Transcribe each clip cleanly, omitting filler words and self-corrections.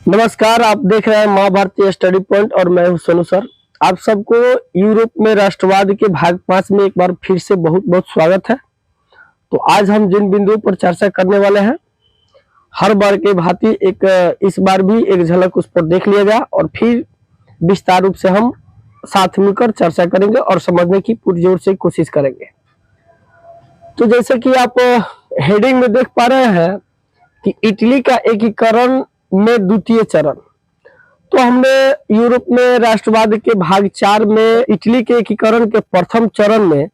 नमस्कार, आप देख रहे हैं माँ भारती स्टडी पॉइंट और मैं हूं सोनू सर। आप सबको यूरोप में राष्ट्रवाद के भाग 5 में एक बार फिर से बहुत बहुत स्वागत है। तो आज हम जिन बिंदुओं पर चर्चा करने वाले हैं, हर बार के भांति इस बार भी एक झलक उस पर देख लिया जाए और फिर विस्तार रूप से हम साथ मिलकर चर्चा करेंगे और समझने की पूरी जोर से कोशिश करेंगे। तो जैसे कि आप हेडिंग में देख पा रहे हैं कि इटली का एकीकरण में द्वितीय चरण। तो हमने यूरोप में राष्ट्रवाद के भाग 4 में इटली के एकीकरण के प्रथम चरण में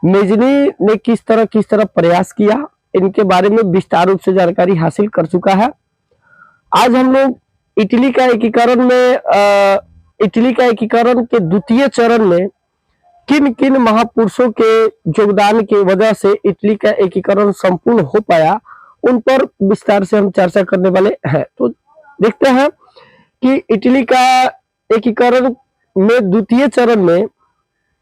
मेजनी ने किस तरह प्रयास किया, इनके बारे में विस्तार रूप से जानकारी हासिल कर चुका है। आज हम लोग इटली का एकीकरण के द्वितीय चरण में किन किन महापुरुषों के योगदान की वजह से इटली का एकीकरण संपूर्ण हो पाया, उन पर विस्तार से हम चर्चा करने वाले हैं। तो देखते हैं कि इटली का एकीकरण में द्वितीय चरण में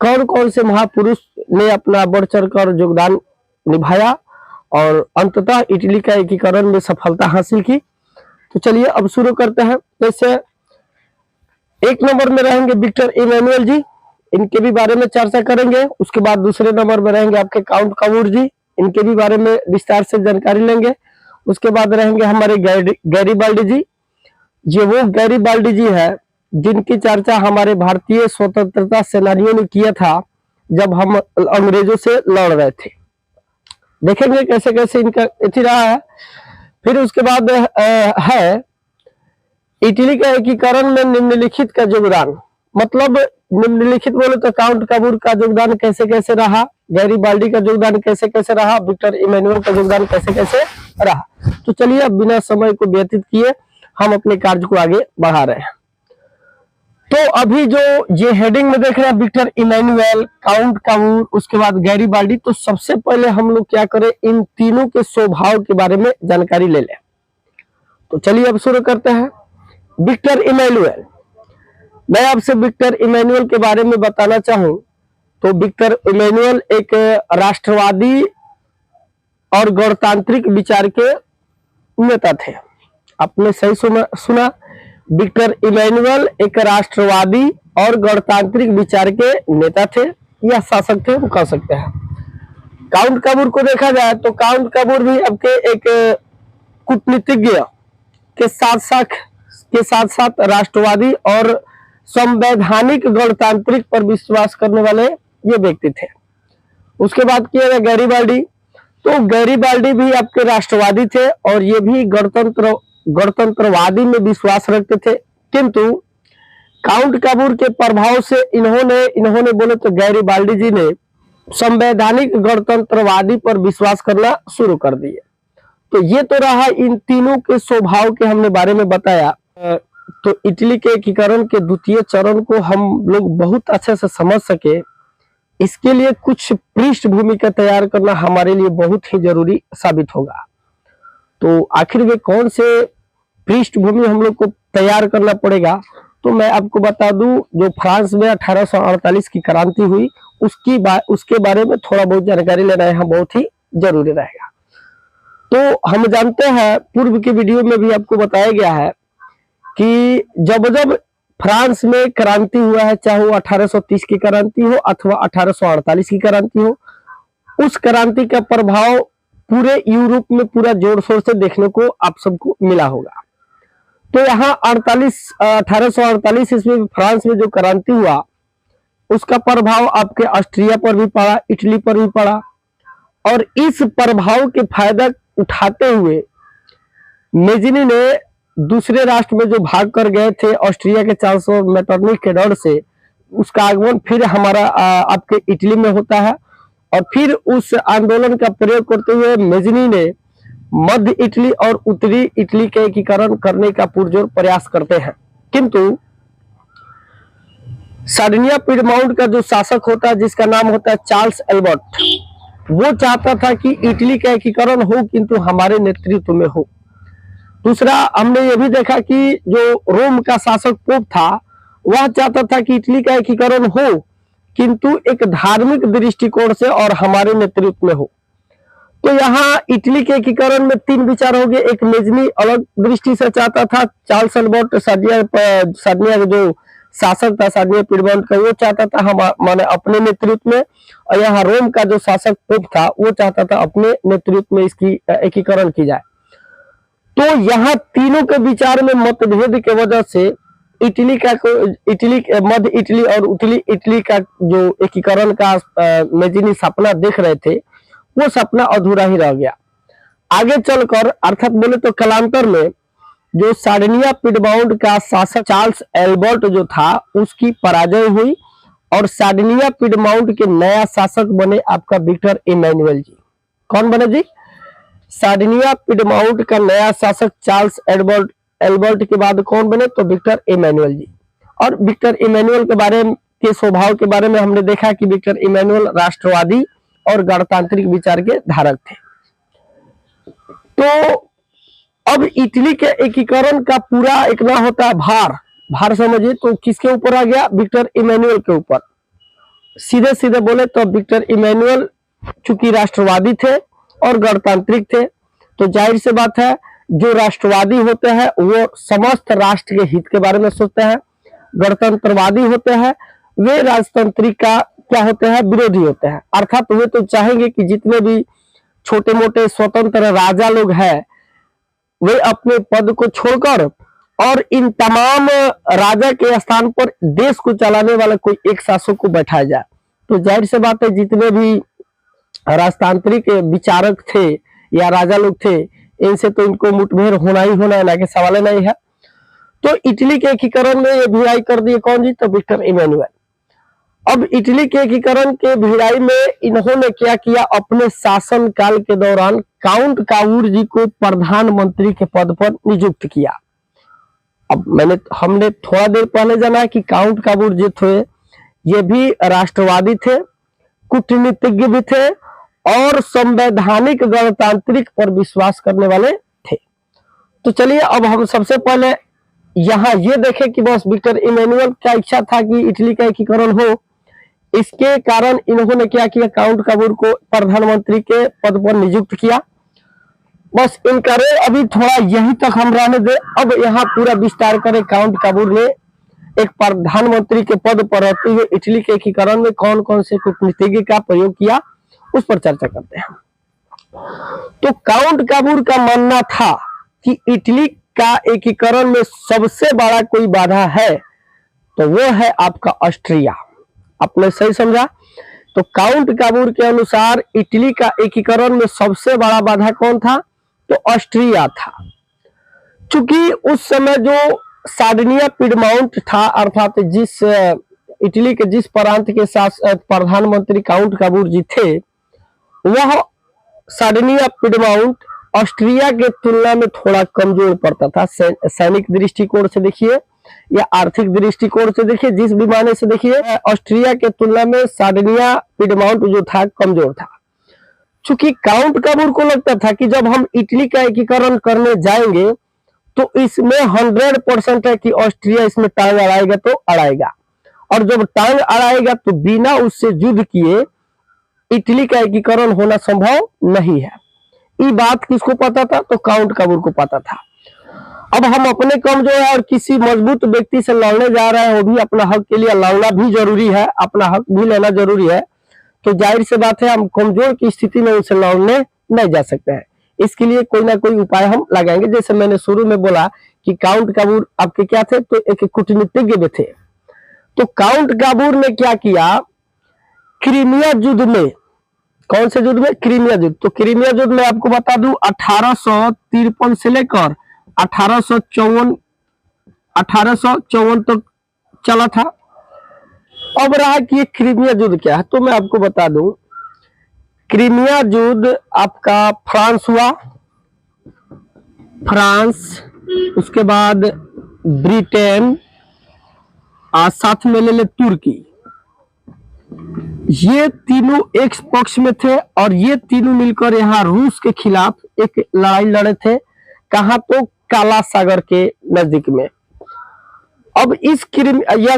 कौन कौन से महापुरुष ने अपना बढ़ चढ़कर योगदान निभाया और अंततः इटली का एकीकरण में सफलता हासिल की। तो चलिए अब शुरू करते हैं। जैसे एक नंबर में रहेंगे विक्टर इमैनुअल जी, इनके भी बारे में चर्चा करेंगे। उसके बाद दूसरे नंबर में रहेंगे आपके काउंट कावूर जी, इनके भी बारे में विस्तार से जानकारी लेंगे। उसके बाद रहेंगे हमारे गैरीबाल्डी जी। ये वो गैरीबाल्डी जी है जिनकी चर्चा हमारे भारतीय स्वतंत्रता सेनानियों ने किया था जब हम अंग्रेजों से लड़ रहे थे। देखेंगे कैसे कैसे इनका इति रहा है। फिर उसके बाद है इटली का एकीकरण में निम्नलिखित का योगदान। मतलब निम्नलिखित बोले तो काउंट काबूर का योगदान कैसे कैसे रहा, गैरीबाल्डी का योगदान कैसे कैसे रहा, विक्टर इमैनुअल का योगदान कैसे कैसे रहा। तो चलिए अब बिना समय को व्यतीत किए हम अपने कार्य को आगे बढ़ा रहे हैं। तो अभी जो ये हेडिंग में देख रहे हैं विक्टर इमैनुअल, काउंट काबूर, उसके बाद गैरीबाल्डी, तो सबसे पहले हम लोग क्या करें, इन तीनों के स्वभाव के बारे में जानकारी ले लें। तो चलिए अब शुरू करते हैं। विक्टर इमैनुअल, मैं आपसे विक्टर इमैनुअल के बारे में बताना चाहूं तो विक्टर इमैनुअल एक राष्ट्रवादी और गणतांत्रिक विचार के नेता थे। आपने सही सुना, विक्टर इमैनुअल एक राष्ट्रवादी और गणतांत्रिक विचार के नेता थे या शासक थे, वो कह सकते हैं। काउंट काबूर को देखा जाए तो काउंट काबूर भी आपके एक कूटनीतिज्ञ के साथ साथ राष्ट्रवादी और संवैधानिक गणतांत्रिक पर विश्वास करने वाले ये व्यक्ति थे। उसके बाद किया गया गैरीबाल्डी, तो गैरीबाल्डी भी आपके राष्ट्रवादी थे और ये भी गणतंत्रवादी में विश्वास रखते थे। किंतु काउंट काबूर के प्रभाव से इन्होंने बोले तो गैरीबाल्डी जी ने संवैधानिक गणतंत्रवादी पर विश्वास करना शुरू कर दिए। तो ये तो रहा इन तीनों के स्वभाव के हमने बारे में बताया। तो इटली के एकीकरण के द्वितीय चरण को हम लोग बहुत अच्छे से समझ सके, इसके लिए कुछ पृष्ठभूमि का तैयार करना हमारे लिए बहुत ही जरूरी साबित होगा। तो आखिर में कौन से पृष्ठभूमि हम लोग को तैयार करना पड़ेगा, तो मैं आपको बता दूं, जो फ्रांस में 1848 की क्रांति हुई उसके बारे में थोड़ा बहुत जानकारी लेना यहाँ बहुत ही जरूरी रहेगा। तो हम जानते हैं, पूर्व की वीडियो में भी आपको बताया गया है कि जब फ्रांस में क्रांति हुआ है, चाहे वो 1830 की क्रांति हो अथवा 1848 की क्रांति हो, उस क्रांति का प्रभाव पूरे यूरोप में पूरा जोर शोर से देखने को आप सबको मिला होगा। तो यहाँ 1848 ईस्वी में फ्रांस में जो क्रांति हुआ उसका प्रभाव आपके ऑस्ट्रिया पर भी पड़ा, इटली पर भी पड़ा। और इस प्रभाव के फायदा उठाते हुए मेजिनी ने दूसरे राष्ट्र में जो भाग कर गए थे ऑस्ट्रिया के चांसलर मेटरनिख के डर से, उसका आगमन फिर हमारा आपके इटली में होता है। और फिर उस आंदोलन का प्रयोग करते हुए मेजिनी ने मध्य इटली और उत्तरी इटली के एकीकरण करने का पुरजोर प्रयास करते हैं। किंतु सार्डिनिया पीडमाउंट का जो शासक होता है, जिसका नाम होता है चार्ल्स एल्बर्ट, वो चाहता था कि इटली का एकीकरण हो किंतु हमारे नेतृत्व में हो। दूसरा, हमने ये भी देखा कि जो रोम का शासक पोप था वह चाहता था कि इटली का एकीकरण हो किंतु एक धार्मिक दृष्टिकोण से और हमारे नेतृत्व में हो। तो यहाँ इटली के एकीकरण में तीन विचार हो गए। एक मेजनी अलग दृष्टि से चाहता था, चार्ल्स एल्बर्ट सार्डिनिया का जो शासक था सार्डिनिया पीडमोंट का, वो चाहता था हम माने अपने नेतृत्व में, और यहाँ रोम का जो शासक पोप था वो चाहता था अपने नेतृत्व में इसकी एकीकरण की जाए। तो यहाँ तीनों के विचार में मतभेद के वजह से इटली मध्य इटली और उत्तरी इटली का जो एकीकरण का मेजिनी सपना देख रहे थे, वो सपना अधूरा ही रह गया। आगे चलकर अर्थात बोले तो कालांतर में जो सार्डिनिया पीडमोंट का शासक चार्ल्स एल्बर्ट जो था उसकी पराजय हुई, और सार्डिनिया पीडमोंट के नया शासक बने आपका विक्टर इमैनुअल जी। कौन बने जी? सार्डिनिया पीडमोंट का नया शासक चार्ल्स एल्बर्ट के बाद कौन बने? तो विक्टर इमैनुअल जी। और विक्टर इमैनुअल के बारे के स्वभाव के बारे में हमने देखा कि विक्टर इमैनुअल राष्ट्रवादी और गणतांत्रिक विचार के धारक थे। तो अब इटली के एकीकरण का पूरा एक ना होता भार समझिए तो किसके ऊपर आ गया? विक्टर इमैनुअल के ऊपर। सीधे सीधे बोले तो विक्टर इमैनुअल चूंकि राष्ट्रवादी थे और गणतांत्रिक थे, तो जाहिर सी बात है जो राष्ट्रवादी होते हैं वो समस्त राष्ट्र के हित के बारे में सोचते हैं, गणतंत्रवादी होते हैं वे राजतंत्रिक का क्या होते हैं? विरोधी होते हैं। अर्थात वे तो चाहेंगे कि जितने भी छोटे मोटे स्वतंत्र राजा लोग हैं वे अपने पद को छोड़कर और इन तमाम राजा के स्थान पर देश को चलाने वाला कोई एक शासक को बैठाया जाए। तो जाहिर सी बात है जितने भी राजतांत्रिक विचारक थे या राजा लोग थे, इनसे तो इनको मुठभेड़ होना ही होना है, ना कि सवाल नहीं है। तो इटली के एकीकरण में ये भिड़ाई कर दिए कौन जी? तो विक्टर इमैनुअल। अब इटली के एकीकरण के भिड़ाई में इन्होंने क्या किया? अपने शासन काल के दौरान काउंट काबूर जी को प्रधानमंत्री के पद पर नियुक्त किया। अब हमने थोड़ा देर पहले जाना कि काउंट काबूर जी थे, ये भी राष्ट्रवादी थे, कूटनीतिज्ञ भी थे और संवैधानिक गणतांत्रिक पर विश्वास करने वाले थे। तो चलिए अब हम सबसे पहले यहाँ ये देखें कि बस विक्टर इमैनुअल क्या इच्छा था कि इटली का एकीकरण हो, इसके कारण इन्होंने क्या किया? काउंट काबूर को प्रधानमंत्री के पद पर नियुक्त किया। बस इनका अभी थोड़ा यहीं तक हम रहने दे। अब यहाँ पूरा विस्तार करें काउंट काबूर ने एक प्रधानमंत्री के पद पर रहते हुए इटली के एकीकरण में कौन कौन से कूटनीतिज्ञ का प्रयोग किया, उस पर चर्चा करते हैं। तो काउंट काबूर का मानना था कि इटली का एकीकरण में सबसे बड़ा कोई बाधा है तो वो है आपका ऑस्ट्रिया। आपने सही समझा। तो काउंट काबूर के अनुसार इटली का एकीकरण में सबसे बड़ा बाधा कौन था? तो ऑस्ट्रिया था। चूंकि उस समय जो सार्डिनिया पीडमोंट था, अर्थात जिस इटली के जिस प्रांत के प्रधानमंत्री काउंट काबूर जी थे, वह सार्डिनिया पीडमोंट ऑस्ट्रिया के तुलना में थोड़ा कमजोर पड़ता था। सैनिक दृष्टिकोण से देखिए या आर्थिक दृष्टिकोण से देखिए, जिस भी माने से देखिए, ऑस्ट्रिया के तुलना में सार्डिनिया पीडमोंट जो था कमजोर था। चूंकि काउंट काबूर को लगता था कि जब हम इटली का एकीकरण करने जाएंगे तो इसमें 100% है कि ऑस्ट्रिया इसमें टांग अड़ाएगा तो अड़ाएगा, और जब टांग अड़ाएगा तो बिना उससे युद्ध किए इटली का एकीकरण होना संभव नहीं है। ये बात किसको पता था? तो काउंट काबूर को पता था। अब हम अपने कमजोर है और किसी मजबूत व्यक्ति से लड़ने जा रहे हैं, वो भी अपना हक के लिए लड़ना भी जरूरी है, अपना हक भी लेना जरूरी है। तो जाहिर सी बात है हम कमजोर की स्थिति में उनसे लड़ने नहीं जा सकते हैं। इसके लिए कोई ना कोई उपाय हम लगाएंगे। जैसे मैंने शुरू में बोला कि काउंट काबूर आपके क्या थे? तो एक कूटनीतिज्ञ भी थे। तो काउंट काबूर ने क्या किया? क्रीमिया युद्ध में, कौन से युद्ध में? क्रीमिया युद्ध। तो क्रीमिया युद्ध में आपको बता दूं 1853 से लेकर 1854 तक चला था। अब रहा कि ये क्रीमिया युद्ध क्या है, तो मैं आपको बता दूं क्रीमिया युद्ध आपका फ्रांस हुआ, फ्रांस, उसके बाद ब्रिटेन, साथ में ले ले तुर्की, ये तीनों एक पक्ष में थे और ये तीनों मिलकर यहाँ रूस के खिलाफ एक लड़ाई लड़े थे। कहां? तो काला सागर के नजदीक में। अब यह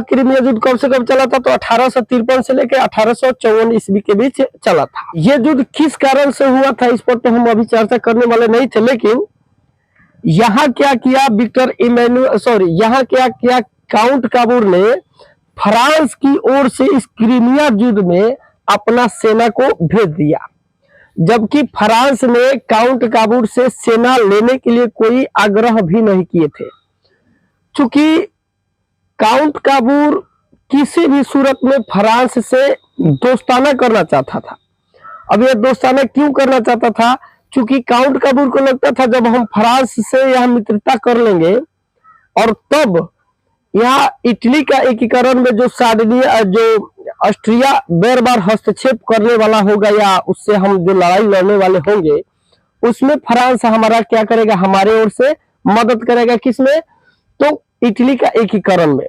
क्रीमिया युद्ध कब से कब चला था? तो 1853 से लेकर 1854 ईस्वी के बीच चला था। यह युद्ध किस कारण से हुआ था इस पर तो हम अभी चर्चा करने वाले नहीं थे, लेकिन यहाँ क्या किया यहाँ क्या किया काउंट काबूर ने फ्रांस की ओर से इस क्रीमिया युद्ध में अपना सेना को भेज दिया, जबकि फ्रांस ने काउंट काबूर से सेना लेने के लिए कोई आग्रह भी नहीं किए थे। चूंकि काउंट काबूर किसी भी सूरत में फ्रांस से दोस्ताना करना चाहता था। अब यह दोस्ताना क्यों करना चाहता था? चूंकि काउंट काबूर को लगता था जब हम फ्रांस से यह मित्रता कर लेंगे और तब यहाँ इटली का एकीकरण में जो ऑस्ट्रिया बार बार हस्तक्षेप करने वाला होगा या उससे हम जो लड़ाई लड़ने वाले होंगे, उसमें फ्रांस हमारा क्या करेगा, हमारे ओर से मदद करेगा। किसमें? तो इटली का एकीकरण में।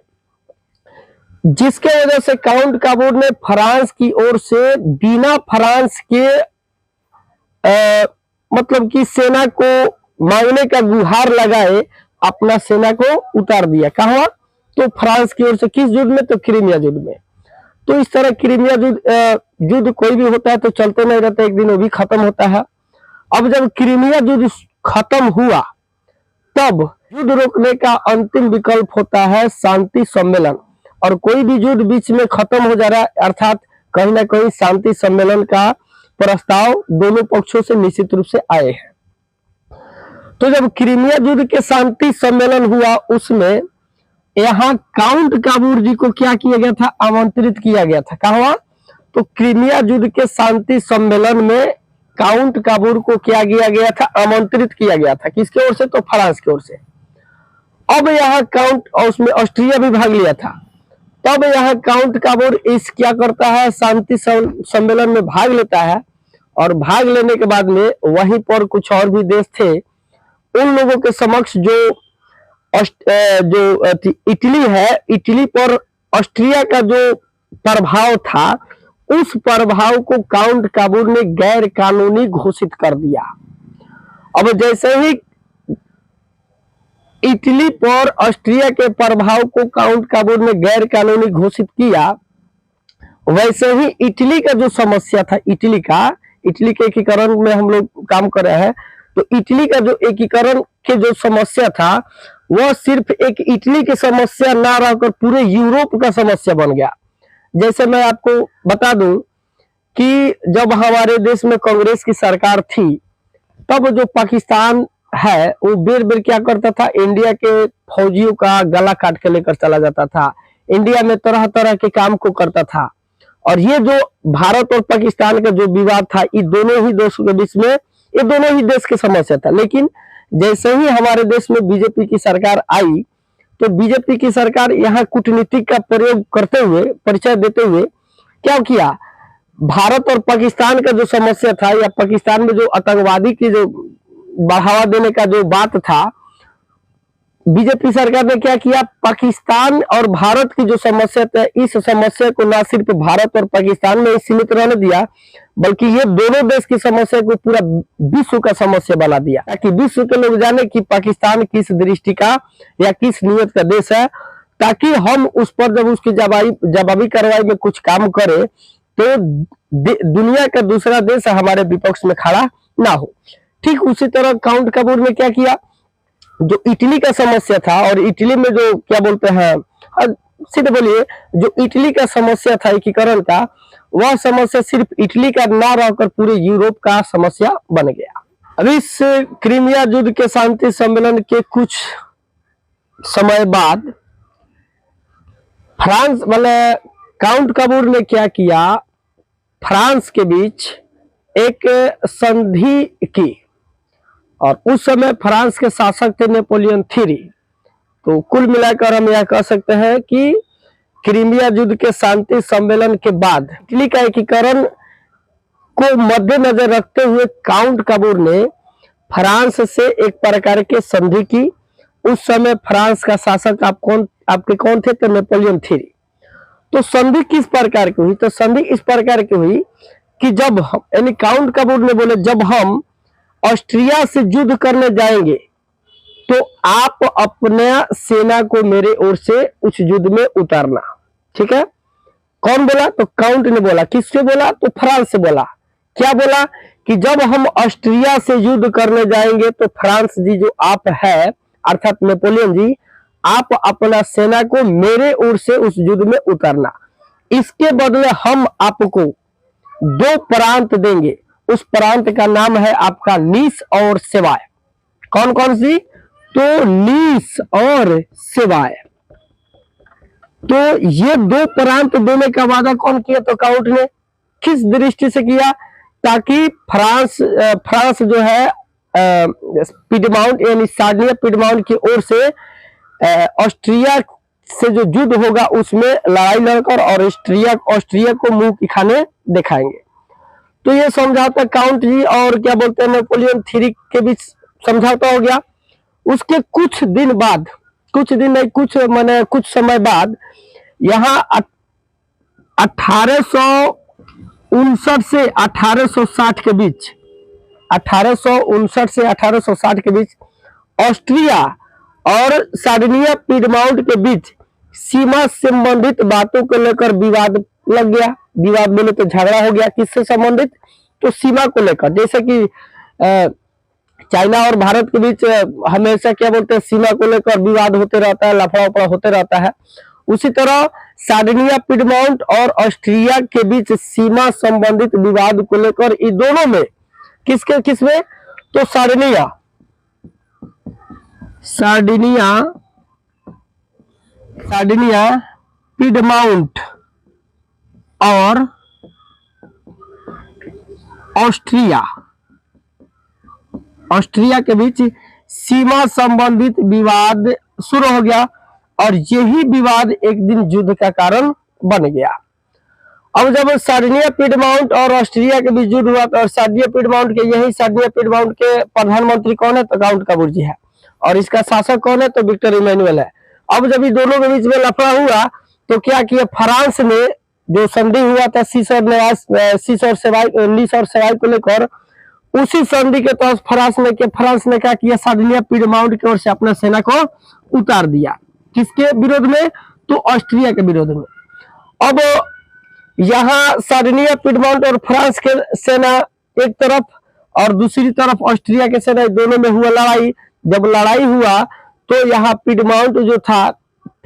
जिसके वजह से काउंट काबूर ने फ्रांस की ओर से बिना फ्रांस के मतलब कि सेना को मांगने का गुहार लगाए अपना सेना को उतार दिया। कहां? तो फ्रांस की ओर से। किस युद्ध में? तो क्रीमिया युद्ध में। तो इस तरह क्रीमिया युद्ध कोई भी होता है तो चलते नहीं रहता, एक दिन वो भी खत्म होता है। अब जब क्रीमिया युद्ध खत्म हुआ तब युद्ध रोकने का अंतिम विकल्प होता है शांति सम्मेलन, और कोई भी युद्ध बीच में खत्म हो जा रहा है अर्थात कहीं ना कहीं शांति सम्मेलन का प्रस्ताव दोनों पक्षों से निश्चित रूप से आए हैं। तो जब क्रीमिया युद्ध के शांति सम्मेलन हुआ उसमें यहाँ काउंट काबूर जी को क्या किया गया था? आमंत्रित किया गया था। कहा? तो क्रीमिया युद्ध के शांति सम्मेलन में काउंट काबूर को क्या किया गया था? आमंत्रित किया गया था। किसके ओर से? तो फ्रांस की ओर से। अब यहाँ काउंट और उसमें ऑस्ट्रिया भी भाग लिया था। तब यहाँ काउंट काबूर इस क्या करता है? शांति सम्मेलन में भाग लेता है, और भाग लेने के बाद में वहीं पर कुछ और भी देश थे, उन लोगों के समक्ष जो इटली है, इटली पर ऑस्ट्रिया का जो प्रभाव था उस प्रभाव को काउंट काबूर ने गैर कानूनी घोषित कर दिया। अब जैसे ही इटली पर ऑस्ट्रिया के प्रभाव को काउंट काबूर ने गैर कानूनी घोषित किया, वैसे ही इटली का जो समस्या था, इटली के एकीकरण में हम लोग काम कर रहे हैं, तो इटली का जो एकीकरण के जो समस्या था वह सिर्फ एक इटली की समस्या ना रहकर पूरे यूरोप का समस्या बन गया। जैसे मैं आपको बता दूं कि जब हमारे देश में कांग्रेस की सरकार थी तब जो पाकिस्तान है वो बेर बेर क्या करता था? इंडिया के फौजियों का गला काट के लेकर चला जाता था, इंडिया में तरह तरह के काम को करता था। और ये जो भारत और पाकिस्तान का जो विवाद था, ये दोनों ही देशों के बीच में, ये दोनों ही देश की समस्या था। लेकिन जैसे ही हमारे देश में बीजेपी की सरकार आई तो बीजेपी की सरकार यहाँ कूटनीति का प्रयोग करते हुए, परिचय देते हुए क्या किया? भारत और पाकिस्तान का जो समस्या था या पाकिस्तान में जो आतंकवादी की जो बढ़ावा देने का जो बात था, बीजेपी सरकार ने क्या किया? पाकिस्तान और भारत की जो समस्या था, इस समस्या को ना सिर्फ भारत और पाकिस्तान में सीमित रहने दिया बल्कि ये दोनों देश की समस्या को पूरा विश्व का समस्या बना दिया, ताकि विश्व के लोग जाने कि पाकिस्तान किस दृष्टि का या किस नियत का देश है, ताकि हम उस पर जब उसकी जवाबी कार्रवाई में कुछ काम करें तो दुनिया का दूसरा देश हमारे विपक्ष में खड़ा ना हो। ठीक उसी तरह काउंट काबूर ने क्या किया? जो इटली का समस्या था, और इटली में जो क्या बोलते हैं, सीधे बोलिए, जो इटली का समस्या था एकीकरण का, वह समस्या सिर्फ इटली का ना रहकर पूरे यूरोप का समस्या बन गया। अब इस क्रीमिया युद्ध के शांति सम्मेलन के कुछ समय बाद फ्रांस मतलब काउंट काबूर ने क्या किया? फ्रांस के बीच एक संधि की, और उस समय फ्रांस के शासक थे नेपोलियन III। तो कुल मिलाकर हम यह कह सकते हैं कि क्रीमिया युद्ध के शांति सम्मेलन के बाद इटली का एकीकरण को मद्देनजर रखते हुए काउंट काबूर ने फ्रांस से एक प्रकार के संधि की। उस समय फ्रांस का शासक आपके कौन थे? तो नेपोलियन III। तो संधि किस प्रकार की हुई? तो संधि इस प्रकार की हुई कि जब यानी काउंट काबूर ने बोले जब हम ऑस्ट्रिया से युद्ध करने जाएंगे तो आप अपना सेना को मेरे ओर से उस युद्ध में उतारना। ठीक है, कौन बोला? तो काउंट ने बोला। किससे बोला? तो फ्रांस से बोला। क्या बोला? कि जब हम ऑस्ट्रिया से युद्ध करने जाएंगे तो फ्रांस जी जो आप है, अर्थात नेपोलियन जी, आप अपना सेना को मेरे ओर से उस युद्ध में उतारना। इसके बदले हम आपको 2 प्रांत देंगे। उस प्रांत का नाम है आपका नीस और सेवाय। कौन कौन सी? तो नीस और सेवाय। तो ये 2 प्रांत देने का वादा कौन किया? तो काउंट ने। किस दृष्टि से किया? ताकि फ्रांस जो है पिडमाउंट यानी सार्डिनिया पिडमाउंट की ओर से ऑस्ट्रिया से जो युद्ध होगा उसमें लड़ाई लड़कर और ऑस्ट्रिया को मुंह की खाने दिखाएंगे। तो ये समझौता काउंट जी और क्या बोलते हैं नेपोलियन III के बीच समझौता हो गया। उसके कुछ दिन बाद, कुछ दिन नहीं, कुछ समय बाद यहाँ 1859 से 1860 के बीच, 1859 से 1860 के बीच ऑस्ट्रिया और सार्डिनिया पिडमाउंट के बीच सीमा संबंधित बातों को लेकर विवाद लग गया। विवाद बोले तो झगड़ा हो गया। किससे संबंधित? तो सीमा को लेकर। जैसे कि चाइना और भारत के बीच हमेशा क्या बोलते हैं, सीमा को लेकर विवाद होते रहता है, लफड़ा उपड़ा होते रहता है। उसी तरह सार्डिनिया पिडमाउंट और ऑस्ट्रिया के बीच सीमा संबंधित विवाद को लेकर इन दोनों में किसमें? तो सार्डिनिया पिडमाउंट और ऑस्ट्रिया के बीच सीमा संबंधित विवाद शुरू हो गया और यही विवाद एक दिन युद्ध का कारण बन गया। अब जब सार्डिनिया पिडमाउंट और ऑस्ट्रिया के बीच युद्ध हुआ तो सार्डिनिया पिडमाउंट के प्रधानमंत्री कौन है? तो काउंट काबूर जी है। और इसका शासक कौन है? तो विक्टर इमैनुअल है। अब जब ये दोनों के बीच में लफड़ा हुआ तो क्या किया, फ्रांस ने जो संधि हुआ था नीस और सेवाय को लेकर, उसी संधि के तहत फ्रांस ने क्या किया, सार्डिनिया पिडमाउंट की ओर से अपना सेना को उतार दिया। किसके विरोध में? तो ऑस्ट्रिया के विरोध में। अब यहाँ सार्डिनिया पिडमाउंट और फ्रांस के सेना एक तरफ और दूसरी तरफ ऑस्ट्रिया के सेना, दोनों में हुआ लड़ाई। जब लड़ाई हुआ तो यहाँ पिडमाउंट जो था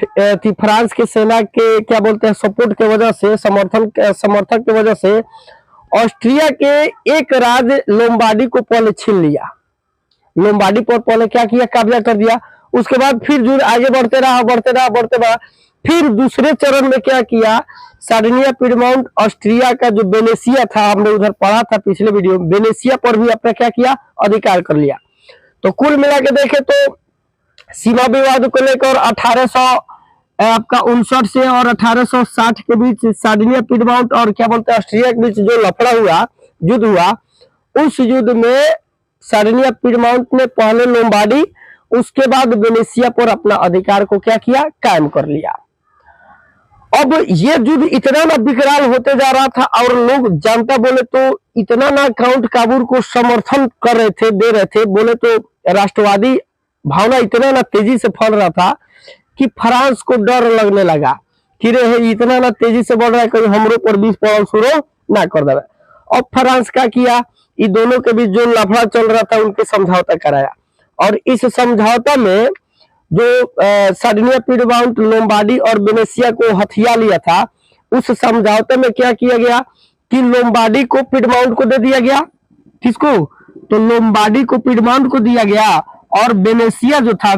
फ्रांस के सेना के क्या बोलते हैं सपोर्ट के वजह से, समर्थक के वजह से ऑस्ट्रिया के एक राज्य लोम्बार्डी को पहले छीन लिया। लोम्बार्डी पर पहले क्या किया, कब्जा कर दिया। उसके बाद फिर युद्ध आगे बढ़ते रहा। फिर दूसरे चरण में क्या किया, सार्डिनिया पिडमाउंट ऑस्ट्रिया का जो वेनेसिया था, हमने उधर पढ़ा था पिछले वीडियो में, वेनेसिया पर भी अपना क्या किया, अधिकार कर लिया। तो कुल मिला के देखे तो सीमा विवाद को लेकर 1859 से और 1860 के बीच सार्डिनिया पिडमाउंट और क्या बोलते हैं ऑस्ट्रिया के बीच जो लफड़ा हुआ, युद्ध हुआ, उस युद्ध में सार्डिनिया पिडमाउंट ने पहले लोम्बार्डी, उसके बाद वेनेसिया पर अपना अधिकार को क्या किया, कायम कर लिया। अब ये युद्ध इतना ना विकराल होते जा रहा था और लोग जानता बोले तो इतना ना काउंट काबूर को समर्थन कर रहे थे, दे रहे थे, बोले तो राष्ट्रवादी भावना इतना ना तेजी से फैल रहा था कि फ्रांस को डर लगने लगा कि रे इतना ना तेजी से बढ़ रहा है, कहीं हमरों पर 20 पड़ल शुरू ना कर दे। अब फ्रांस क्या किया, इन दोनों के बीच जो लफड़ा चल रहा था उनके समझौता कराया और इस समझौता में जो सार्डिनिया पिडमाउंट लोम्बार्डी और वेनेसिया को हथिया लिया था, उस समझौते में क्या किया गया कि लोम्बार्डी को पिडमाउंट को दे दिया गया। किसको? तो लोम्बार्डी को पिडमाउंट को दिया गया और वेनेसिया जो था,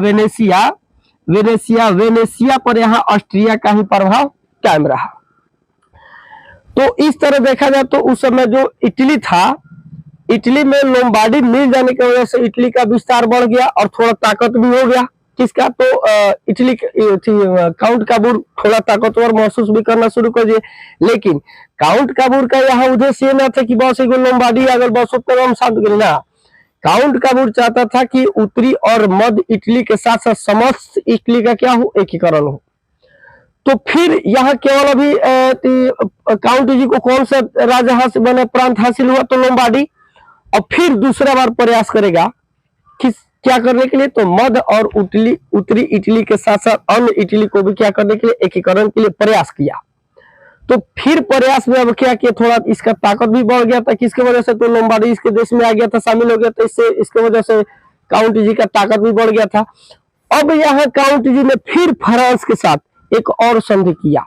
वेनेसिया पर यहाँ ऑस्ट्रिया का ही प्रभाव कायम रहा। तो इस तरह देखा जाए तो उस समय जो इटली था, इटली में लोम्बार्डी मिल जाने की वजह से इटली का विस्तार बढ़ गया और थोड़ा ताकत भी हो गया। किसका? तो इटली काउंट काबूर थोड़ा ताकतवर महसूस भी करना शुरू कर दिए। लेकिन काउंट काबूर का यहाँ उद्देश्य न था कि बस लोम्बार्डी अगर बस उतना हम शांत करें ना, काउंट काबूर चाहता था कि उत्तरी और मध्य इटली के साथ साथ समस्त इटली का क्या हो, एकीकरण हो। तो फिर यहाँ केवल अभी काउंट जी को कौन सा राज्य हासिल बने, प्रांत हासिल हुआ, तो लोम्बार्डी। और फिर दूसरा बार प्रयास करेगा क्या करने के लिए, तो मध्य और उत्तरी इटली के साथ साथ अन्य इटली को भी क्या करने के लिए, एकीकरण के लिए प्रयास किया। तो फिर प्रयास में अब क्या किया, थोड़ा इसका ताकत भी बढ़ गया था, किसके वजह से, तो लोम्बार्डी इसके देश में आ गया था, शामिल हो गया था, इससे इसके वजह से काउंट जी का ताकत भी बढ़ गया था। अब यहाँ काउंट जी ने फिर फ्रांस के साथ एक और संधि किया।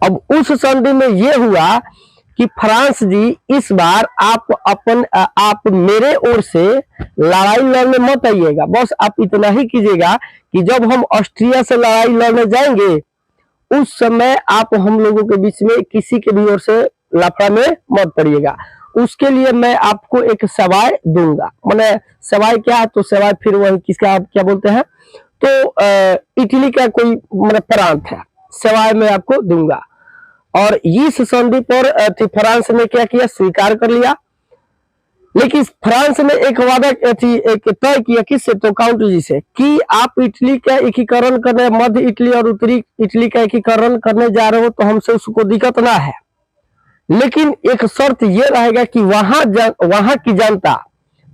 अब उस संधि में यह हुआ कि फ्रांस जी इस बार आप मेरे ओर से लड़ाई लड़ने मत आइएगा, बस आप इतना ही कीजिएगा कि जब हम ऑस्ट्रिया से लड़ाई लड़ने जाएंगे उस समय आप हम लोगों के बीच में किसी के भी ओर से लफड़ा में मत पड़िएगा। उसके लिए मैं आपको एक सवाई दूंगा। मैंने सवाई क्या है, तो सवाई फिर वही किसका आप क्या बोलते हैं, तो इटली का कोई मतलब प्रांत है, सवाई मैं आपको दूंगा। और इस संधि पर फ्रांस ने क्या किया, स्वीकार कर लिया। लेकिन फ्रांस ने एक वादा एक तय किया किससे, तो काउंट जी से, कि आप इटली का एकीकरण करने, मध्य इटली और उत्तरी इटली का एकीकरण करने जा रहे हो तो हमसे उसको दिक्कत ना है, लेकिन एक शर्त ये रहेगा कि वहां की जनता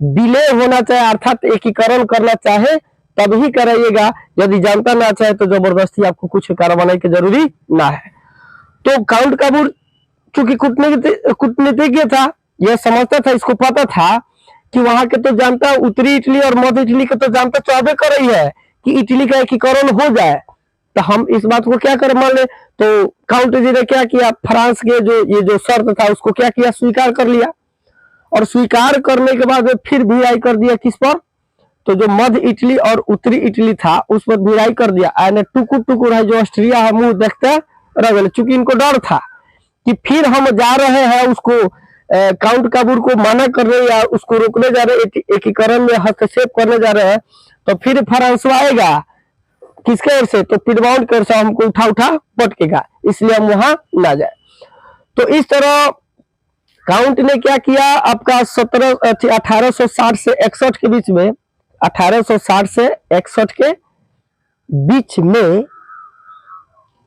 विलय होना चाहे अर्थात एकीकरण करना चाहे तब ही कराइएगा, यदि जनता ना चाहे तो जबरदस्ती आपको कुछ करवाने की जरूरी ना है। तो काउंट काबूर चूंकि कूटनीतिज्ञ था, यह समझता था, इसको पता था कि वहां के तो जनता उत्तरी इटली और मध्य इटली के तो जनता चाहबे कर रही है कि इटली का एकीकरण हो जाए, तो हम इस बात को क्या करें, मान ले। तो काउंट जी ने क्या किया, फ्रांस के ये जो शर्त था उसको क्या किया, स्वीकार कर लिया। और स्वीकार करने के बाद फिर भिड़ाई कर दिया किस पर, तो जो मध्य इटली और उत्तरी इटली था उस पर भिड़ाई कर दिया। यानी टुकुर टुकुर है जो ऑस्ट्रिया है मुंह देखते रह गए, चूंकि इनको डर था कि फिर हम जा रहे हैं उसको काउंट काबूर को मना कर रहे या उसको रोकने जा रहे, एकीकरण में हस्तक्षेप करने जा रहे हैं, तो फिर फ्रांस आएगा किसके ओर से, तो पिडमाउंट की ओर से हमको उठा पटकेगा, इसलिए हम वहां ना जाए। तो इस तरह काउंट ने क्या किया, आपका 1860 से 61 के बीच में, 1860 से 61 के बीच में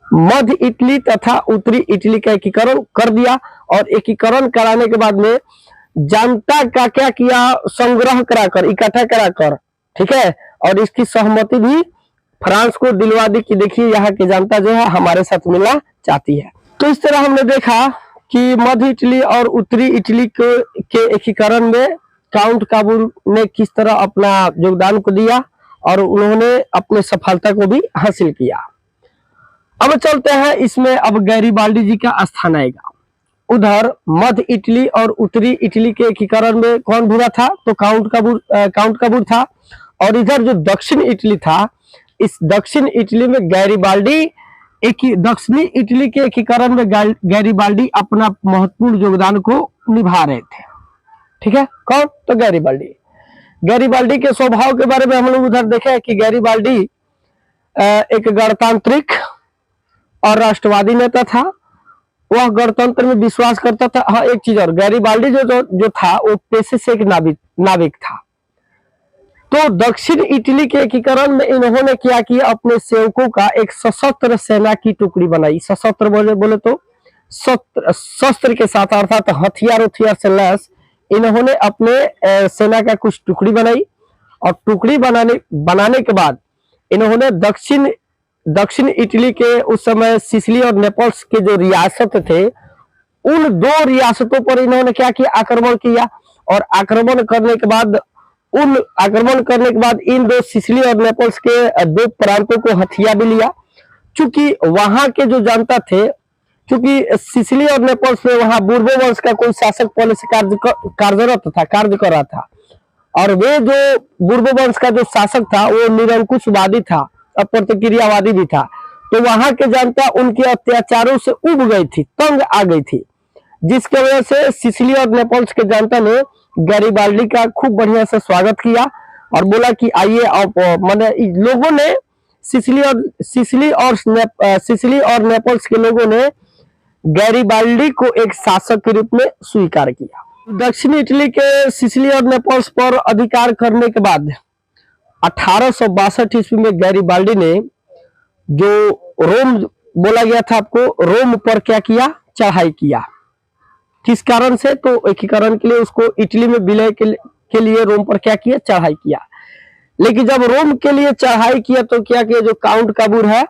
मध्य इटली तथा उत्तरी इटली का एकीकरण कर दिया। और एकीकरण कराने के बाद में जनता का क्या किया, संग्रह कराकर, इकट्ठा कराकर, ठीक है, और इसकी सहमति भी फ्रांस को दिलवा दी कि देखिए यहाँ की जनता जो है हमारे साथ मिलना चाहती है। तो इस तरह हमने देखा कि मध्य इटली और उत्तरी इटली के एकीकरण में काउंट काबूर ने किस तरह अपना योगदान को दिया और उन्होंने अपने सफलता को भी हासिल किया। अब चलते हैं इसमें, अब गैरीबाल्डी जी का स्थान आएगा। उधर मध्य इटली और उत्तरी इटली के एकीकरण में कौन बुरा था, तो काउंट काबूर था। और इधर जो दक्षिण इटली था, इस दक्षिण इटली में गैरीबाल्डी दक्षिणी इटली के एकीकरण में गैरीबाल्डी अपना महत्वपूर्ण योगदान को निभा रहे थे, ठीक है। कौन, तो गैरीबाल्डी के स्वभाव के बारे में हम लोग उधर देखे कि गैरीबाल्डी एक गणतांत्रिक और राष्ट्रवादी नेता था। वह गणतंत्र में विश्वास करता था। हाँ, एक चीज और, गैरीबाल्डी जो था वो पेशे से एक नाविक था। तो दक्षिण इटली के एकीकरण में इन्होंने क्या किया, अपने सेवकों का एक सशस्त्र सेना की टुकड़ी बनाई। सशस्त्र बोले तो शस्त्र के साथ अर्थात हथियार से लैस इन्होंने अपने सेना का कुछ टुकड़ी बनाई। और टुकड़ी बनाने के बाद इन्होंने दक्षिण इटली के उस समय सिसिली और नेपल्स के जो रियासत थे, उन दो रियासतों पर इन्होंने क्या किया, आक्रमण किया। और आक्रमण करने के बाद इन दो सिसिली और नेपल्स के दो प्रांतों को हथिया भी लिया। चूंकि वहां के जो जनता थे, चूंकि सिसिली और नेपल्स में वहां बूर्बो वंश का कोई शासक पहले से कार्य कर रहा था। और वे जो बूर्बो वंश का जो शासक था वो निरंकुशवादी था, प्रतिक्रियावादी भी था। तो वहां के जनता उनके अत्याचारों से उब गई थी, तंग आ गई थी, जिसकी वजह से सिसिली और नेपल्स के जनता ने गैरीबाल्डी का खूब बढ़िया से स्वागत किया और बोला कि आइए आप। मैंने लोगों ने सिसिली और नेपल्स के लोगों ने गैरीबाल्डी को एक शासक के रूप में स्वीकार किया। दक्षिण इटली के सिसिली और नेपल्स पर अधिकार करने के बाद 1862 ईस्वी में गैरीबाल्डी ने, जो रोम बोला गया था आपको, रोम पर क्या किया, चढ़ाई किया। किस कारण से, तो एकीकरण के लिए, उसको इटली में विलय के लिए रोम पर क्या किया, चढ़ाई किया। लेकिन जब रोम के लिए चढ़ाई किया तो क्या किया, जो काउंट काबूर है,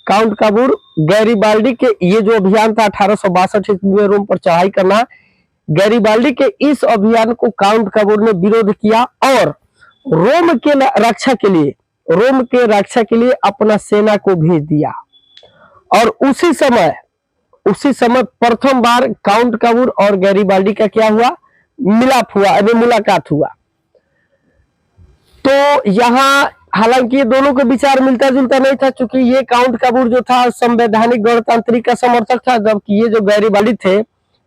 काउंट काबूर गैरिबाल्डी के ये जो अभियान था 1862 ईस्वी में रोम पर चढ़ाई करना, गैरिबाल्डी के इस अभियान को काउंट काबूर ने विरोध किया और रोम के रक्षा के लिए, रोम के रक्षा के लिए अपना सेना को भेज दिया। और उसी समय प्रथम बार काउंट काबूर और गैरिबाल्डी का क्या हुआ, मिलाप हुआ, अभी मुलाकात हुआ। तो यहाँ हालांकि ये दोनों के विचार मिलता जुलता नहीं था, क्योंकि ये काउंट काबूर जो था संवैधानिक गणतांत्रिक का समर्थक था, जबकि ये जो गैरिबाल्डी थे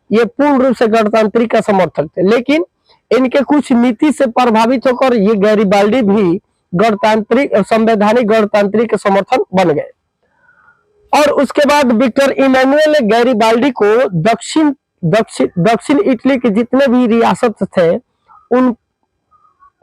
ये पूर्ण रूप से गणतांत्रिक का समर्थक थे। लेकिन इनके कुछ नीति से प्रभावित होकर ये गैरिबाल्डी भी गणतांत्रिक, संवैधानिक गणतांत्रिक के समर्थन बन गए। और उसके बाद विक्टर इमैनुअल ने गैरिबाल्डी को दक्षिण इटली के जितने भी रियासत थे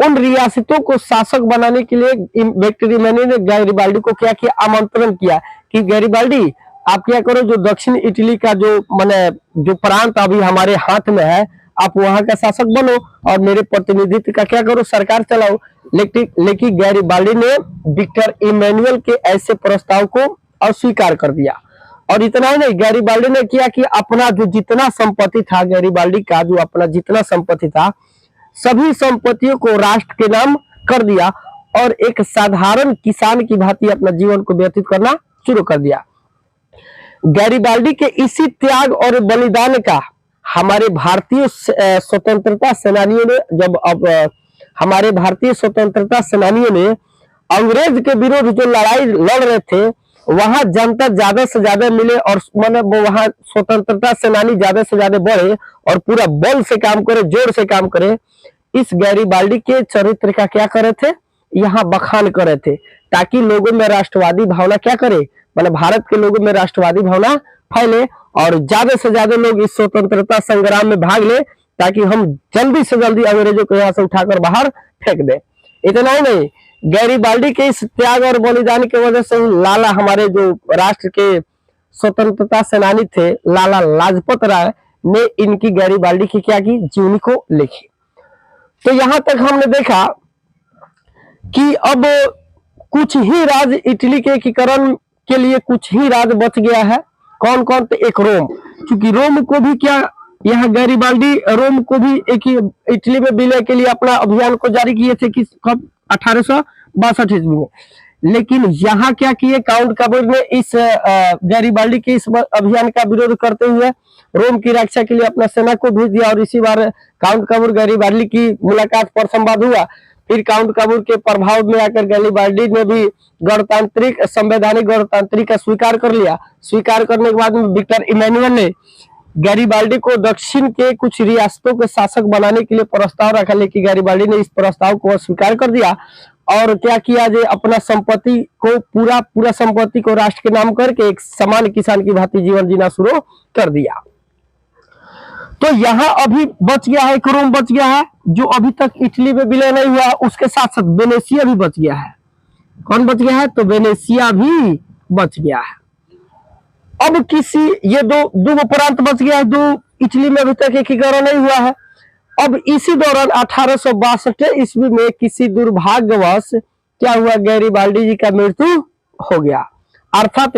उन रियासतों को शासक बनाने के लिए विक्टर इमैनुअल ने गैरिबाल्डी को क्या किया, आमंत्रण किया कि गैरिबाल्डी आप क्या करो, जो दक्षिण इटली का जो प्रांत अभी हमारे हाथ में है, आप वहां का शासक बनो और मेरे प्रतिनिधित्व का क्या करो, सरकार चलाओ। लेकिन गैरिबाल्डी ने विक्टर इमैनुअल के ऐसे प्रस्ताव को अस्वीकार कर दिया। और इतना ही नहीं, गैरिबाल्डी ने किया कि अपना जो जितना संपत्ति था, गैरिबाल्डी का जो अपना जितना संपत्ति था, सभी संपत्तियों को राष्ट्र के नाम कर दिया और एक साधारण किसान की भांति अपना जीवन को व्यतीत करना शुरू कर दिया। गैरिबाल्डी के इसी त्याग और बलिदान का हमारे भारतीय स्वतंत्रता सेनानियों ने, हमारे भारतीय स्वतंत्रता सेनानियों ने अंग्रेज के विरुद्ध जो लड़ाई लड़ रहे थे, वहां जनता ज्यादा से ज्यादा मिले और वहां स्वतंत्रता सेनानी ज्यादा से ज्यादा बढ़े और पूरा बल से काम करे, जोर से काम करे। इस गैरिबाल्डी के चरित्र का क्या करे थे, यहाँ बखान करे थे, ताकि लोगों में राष्ट्रवादी भावना क्या करे, भारत के लोगों में राष्ट्रवादी भावना फैले और ज्यादा से ज्यादा लोग इस स्वतंत्रता संग्राम में भाग ले, ताकि हम जल्दी से जल्दी अंग्रेजों को यहाँ से उठाकर बाहर फेंक दे। इतना ही नहीं, गैरिबाल्डी के इस त्याग और बलिदान की वजह से लाला, हमारे जो राष्ट्र के स्वतंत्रता सेनानी थे लाला लाजपत राय ने इनकी गैरिबाल्डी की क्या की, जीवनी को लिखी। तो यहां तक हमने देखा कि अब कुछ ही राज्य इटली के एकीकरण के लिए कुछ ही राज्य बच गया है। कौन कौन? तो एक रोम, क्योंकि रोम को भी क्या, यहाँ गैरिबाल्डी रोम को भी एक इटली में विलय के लिए अपना अभियान को जारी किए थे, किस कब, 1862 ईस्वी में। लेकिन यहाँ क्या किए, काउंट काबूर ने इस गैरिबाल्डी के इस अभियान का विरोध करते हुए रोम की रक्षा के लिए अपना सेना को भेज दिया और इसी बार काउंट काबूर गैरिबाल्डी की मुलाकात पर संवाद हुआ। फिर काउंट काबूर के प्रभाव में आकर गैरिबाल्डी ने भी गणतांत्रिक, संवैधानिक गणतांत्रिक का स्वीकार कर लिया। स्वीकार करने के बाद विक्टर इमैनुअल ने गैरिबाल्डी को दक्षिण के कुछ रियासतों के शासक बनाने के लिए प्रस्ताव रखा, लेकिन गैरिबाल्डी ने इस प्रस्ताव को स्वीकार कर दिया और क्या किया, जो अपना संपत्ति को पूरा संपत्ति को राष्ट्र के नाम करके एक सामान्य किसान की भांति जीवन जीना शुरू कर दिया। तो यहाँ अभी बच गया है, एक रोम बच गया है जो अभी तक इटली में विलय नहीं हुआ। उसके साथ साथ वेनेशिया भी बच गया है। कौन बच गया है? तो वेनेशिया भी बच गया है। अब ये दो प्रांत बच गया है, दो इटली में अभी तक एकीकरण नहीं हुआ है। अब इसी दौरान 1862 ईस्वी में किसी दुर्भाग्यवश क्या हुआ, गैरिबाल्डी जी का मृत्यु हो गया। अर्थात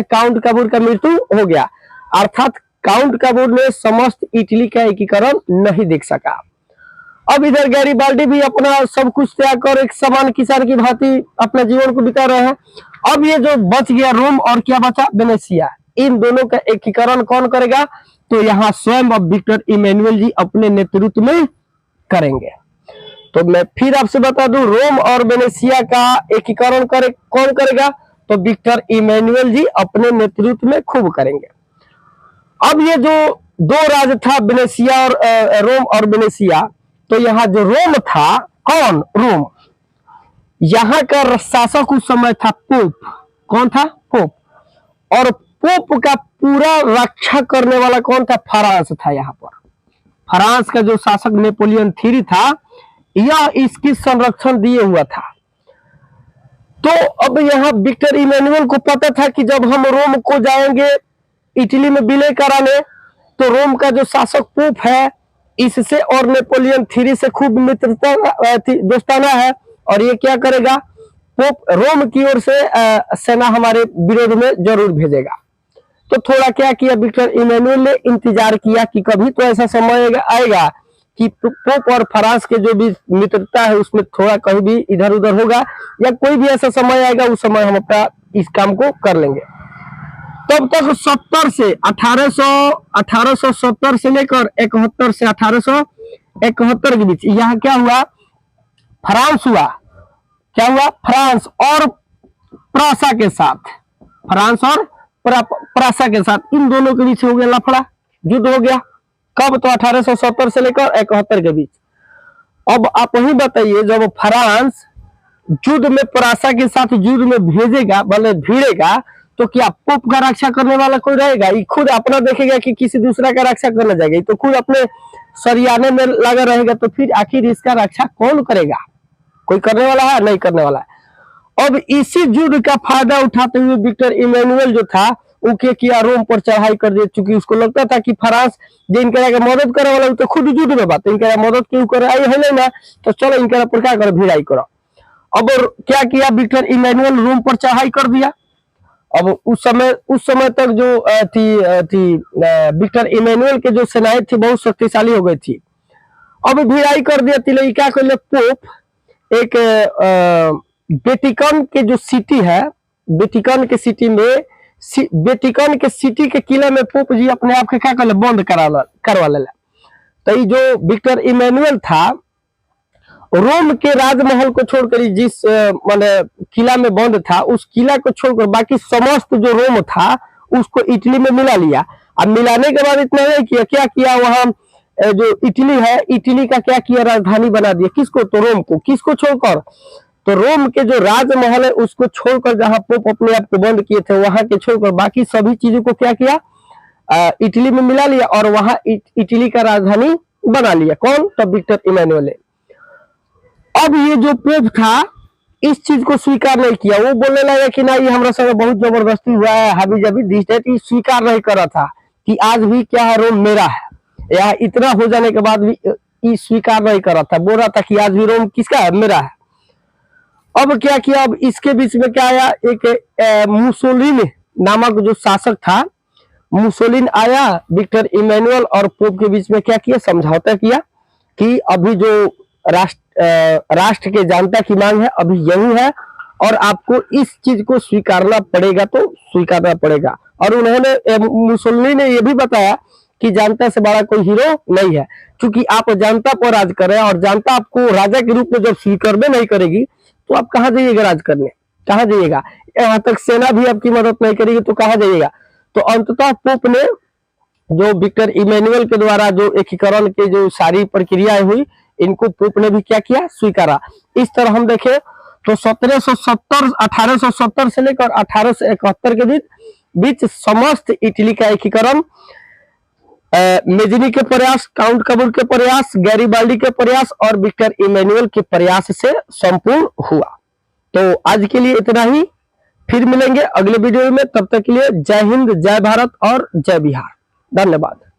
काउंट काबूर का मृत्यु हो गया। अर्थात काउंट काबूर ने समस्त इटली का एकीकरण नहीं देख सका। अब इधर गैरिबाल्डी भी अपना सब कुछ त्याग कर एक सामान्य किसान की भांति अपना जीवन को बिता रहे हैं। अब ये जो बच गया रोम और क्या बचा, वेनेशिया, इन दोनों का एकीकरण कौन करेगा? तो यहाँ स्वयं अब विक्टर इमैनुअल जी अपने नेतृत्व में करेंगे। तो मैं फिर आपसे बता दूं, रोम और वेनेशिया का एकीकरण कौन करेगा? तो विक्टर इमैनुअल जी अपने नेतृत्व में खूब करेंगे। अब ये जो दो राज्य था, वेनेशिया और रोम और वेनेशिया, तो यहाँ जो रोम था, कौन? रोम। यहाँ का शासक उस समय था पोप। कौन था? पोप। और पोप का पूरा रक्षा करने वाला कौन था? फ्रांस था। यहाँ पर फ्रांस का जो शासक नेपोलियन III था, यह इसकी संरक्षण दिए हुआ था। तो अब यहाँ विक्टर इमैनुअल को पता था कि जब हम रोम को जाएंगे इटली में विलय कराने, तो रोम का जो शासक पोप है, इससे और नेपोलियन III से खूब मित्रता दोस्ताना है, और ये क्या करेगा, पोप रोम की ओर से सेना हमारे विरोध में जरूर भेजेगा। तो थोड़ा क्या किया विक्टर इमैनुअल ने, इंतजार किया कि कभी तो ऐसा समय आएगा कि पोप और फ्रांस के जो भी मित्रता है उसमें थोड़ा कहीं भी इधर उधर होगा, या कोई भी ऐसा समय आएगा, उस समय हम अपना इस काम को कर लेंगे। तब तक 70 से 1870 से लेकर 71 से 1871 के बीच यहाँ क्या हुआ, फ्रांस हुआ। क्या हुआ, फ्रांस और प्रासा के साथ, फ्रांस और प्रासा के साथ इन दोनों के बीच हो गया लफड़ा, युद्ध हो गया। कब, तो 1870 से लेकर 71 के बीच। अब आप ही बताइए, जब फ्रांस युद्ध में प्रासा के साथ युद्ध में भेजेगा, भले भिड़ेगा, तो क्या पोप का रक्षा करने वाला कोई रहेगा? ये खुद अपना देखेगा कि किसी दूसरा का रक्षा करना जाएगा, तो खुद अपने सरियाने में लगा रहेगा, तो फिर आखिर इसका रक्षा कौन करेगा? कोई करने वाला है? नहीं करने वाला है। अब इसी युद्ध का फायदा उठाते हुए विक्टर इमैनुअल जो था वो क्या किया, रोम पर चढ़ाई कर दी, चूंकि उसको लगता था कि फ्रांस जो इनका मदद करे वाला तो खुद युद्ध में बात, इनका मदद क्यों करे, आई है ना, तो चलो इनका पर क्या करो, भिड़ाई करो। अब क्या किया विक्टर इमैनुअल, रोम पर चढ़ाई कर दिया। अब उस समय तक जो थी विक्टर इमैनुअल के जो सेनाएं थी बहुत शक्तिशाली हो गई थी। अब भिड़ाई कर दिया, तो क्या कर लिया, पोप एक वेटिकन के जो सिटी है, वेटिकन के सिटी में, वेटिकन के सिटी के किले में पोप जी अपने आप के क्या कर ले, बंद करवा ले। तो ये जो विक्टर इमैनुअल था, रोम के राजमहल को छोड़कर, जिस माने किला में बंद था, उस किला को छोड़कर बाकी समस्त जो रोम था उसको इटली में मिला लिया। अब मिलाने के बाद इतना नहीं किया, क्या किया, वहां जो इटली है, इटली का क्या किया, राजधानी बना दिया। किसको, तो रोम को। किसको छोड़कर, तो रोम के जो राजमहल है उसको छोड़कर, जहां पोप अपने आप को बंद किए थे वहां के छोड़कर बाकी सभी चीजों को क्या किया, इटली में मिला लिया, और वहां इटली का राजधानी बना लिया। कौन, तब विक्टर इमैनुअल ने। अब ये जो पोप था इस चीज को स्वीकार नहीं किया, वो बोलने लगा कि ना, ये हमारा संग बहुत जबरदस्ती हुआ है, हाबी जाबी दिस डेट, स्वीकार नहीं कर रहा था कि आज भी क्या है, रोम मेरा है। या इतना हो जाने के बाद भी स्वीकार नहीं कर रहा था, बोल रहा था कि आज भी रोम किसका है, मेरा है। अब क्या किया, अब इसके बीच में क्या आया, एक मुसोलिन नामक जो शासक था, मुसोलिन आया, विक्टर इमैनुअल और पोप के बीच में क्या किया, समझौता किया कि अभी जो राष्ट्र के जनता की मांग है अभी यही है, और आपको इस चीज को स्वीकारना पड़ेगा, तो स्वीकारना पड़ेगा। और उन्होंने, मुसोलिनी ने यह भी बताया कि जनता से बड़ा कोई हीरो नहीं है, क्योंकि आप जनता पर राज कर रहे हैं, और जनता आपको राजा के रूप में जब स्वीकार नहीं करेगी तो आप कहाँ जाइएगा राज करने, कहाँ जाइएगा? यहाँ तक सेना भी आपकी मदद नहीं करेगी तो कहाँ जाइएगा? तो अंततः पोप ने, जो विक्टर इमैनुअल के द्वारा जो एकीकरण की जो सारी प्रक्रियाएं हुई, इनको पोप ने भी क्या किया, स्वीकारा। इस तरह हम देखें तो 1870 से लेकर 1871 के बीच समस्त इटली का एकीकरण मेजिनी के प्रयास, काउंट कबूल के प्रयास, गैरीबाल्डी के प्रयास और विक्टर इमैनुअल के प्रयास से संपूर्ण हुआ। तो आज के लिए इतना ही, फिर मिलेंगे अगले वीडियो में। तब तक के लिए जय हिंद, जय भारत और जय बिहार। धन्यवाद।